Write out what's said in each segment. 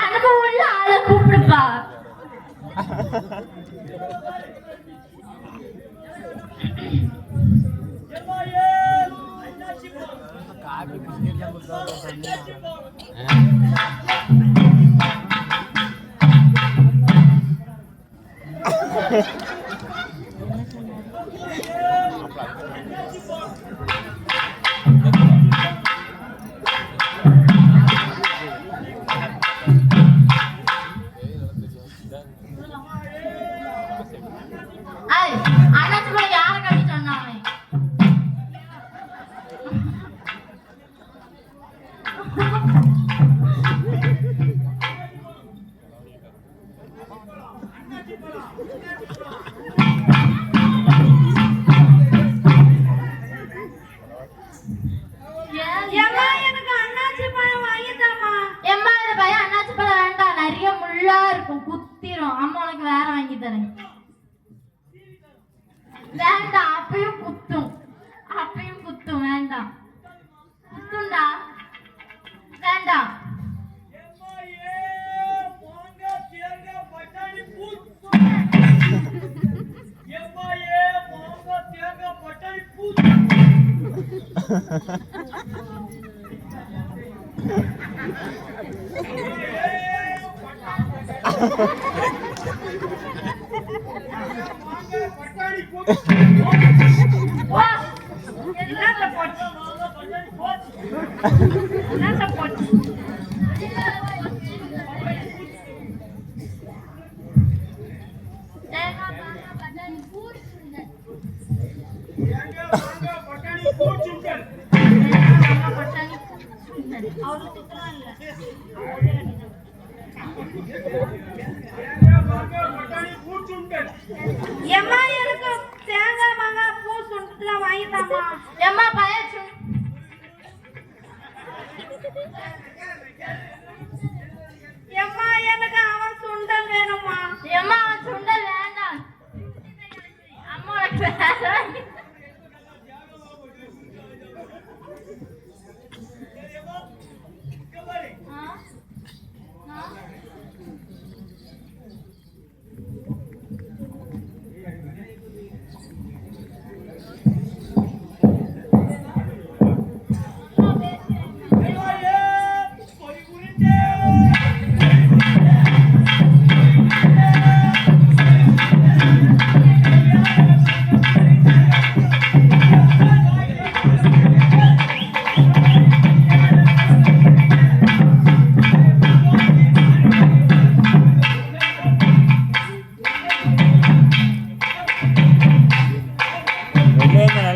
அனுபவம் உள்ள ஆளை கூப்பிடுப்பா. குத்திரும். அம்மா உனக்கு வேற வாங்கி தரேன். வேண்டாம், அப்பயும் குத்தும், அப்பயும் குத்தும். வேண்டாம், குத்துண்டா. வேண்டாம். தேங்காய் மாங்காய் பூ சுண்டலாம் வாங்கிட்டாமா. எம்மா பயச்சு எம்மா எனக்கு அவன் சுண்டல் வேணுமா. எம்மா அவன் சுண்டல் வேண்டாம். அம்மா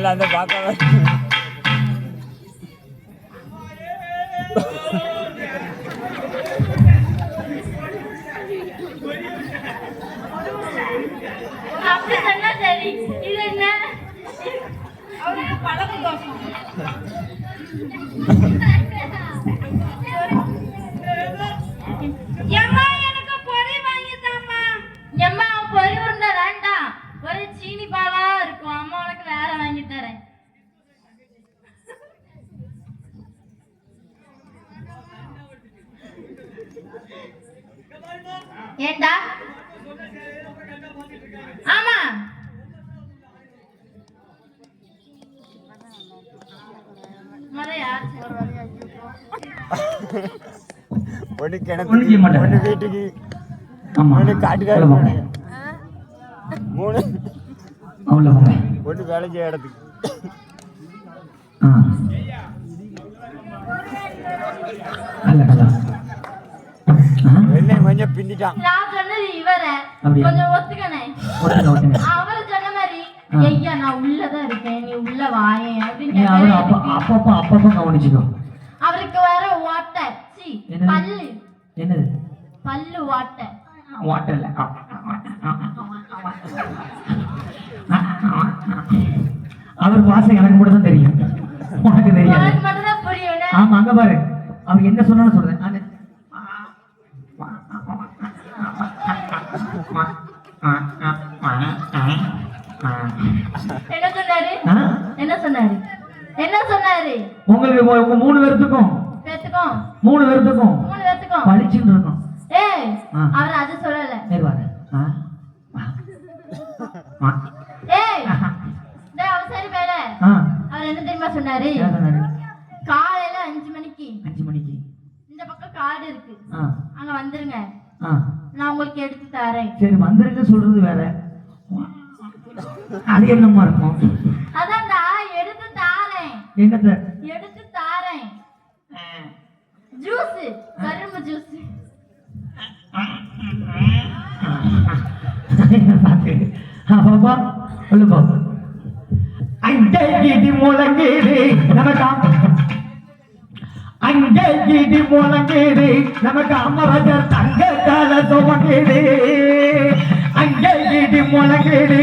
அந்த பார்க்க அப்படி சொன்னா சரி. இது என்ன பழக்க தோஷம். எம்மா எனக்கு பொரி வாங்கி தாம்மா. எம்மா பொரி உருண்டை வேண்டாம், ஒரு சீனி பாலா இருக்கும். அம்மா உனக்கு வேற வாங்கி தரேன். ஏண்டா? ஆமா, ஒன்று கிணத்து, ஒன்று வீட்டுக்கு, ஒன்று காட்டுக்கார, மூணு ஒன்று வேலை செய்ய இடத்துக்கு. வெள்ளை கொஞ்சம் பின்னிட்டான். நான் சொன்னது இவரை கொஞ்சம் ஒத்துக்கணே. அவரு சொன்ன மாதிரி ஐயா நான் உள்ளதான் இருக்கேன், நீ உள்ள வாயேன் அப்படின்னு அப்பப்போ கவனிச்சுக்கோ. அவருக்கு வேற ஓட்டை, பல்லு. என்னது பல்லு? ஓட்டை. ஓட்டை இல்ல, அவர் வாசம் எனக்கு மட்டும் தான் தெரியும், உனக்கு தெரியாது. மட்டும்தான் புரியும். ஆமா, அங்க பாரு, அவர் என்ன சொன்னாலும் சொல்றேன். என்ன சொன்னாரு ஆ? என்ன சொன்னாரு என்ன சொன்னாரு உங்களுக்கு உங்க 3 பேர்த்துக்கும் பேத்துக்கும் 3 பேர்த்துக்கும் 3 பேத்துக்கும் பளிச்சுன்னு இருக்கும். ஏய் ஆ. அவர் அது சொல்லல சரி பாரு. ஆ? ஆ. ஆ. ஏய் டேய் அவர் சரி பேல ஆ. அவர் என்ன தெரியுமா சொன்னாரு என்ன சொன்னாரு? காலையில 5 மணிக்கு 5 மணிக்கு. இந்த பக்கம் காடு இருக்கு ஆ. அங்க வந்துருங்க ஆ. நான் உங்களுக்கு எடுத்து தரேன் சரி வந்துருங்க சொல்றது வேற. அது என்னமா இருக்கும்? அதான்டா எடுத்து தாரேன் என்னத்த? எடுத்து தாரேன் ஜூஸ் கரும்பு ஜூஸ் பாத்து. பாப்பா சொல்லுப்பா. அங்கே இடி முழங்கேடு நமக்கு அங்கே இடி முழங்கேடு நமக்கு அமரஜர் தங்க கால துவங்கேடு அங்கே இடி முழங்கேடு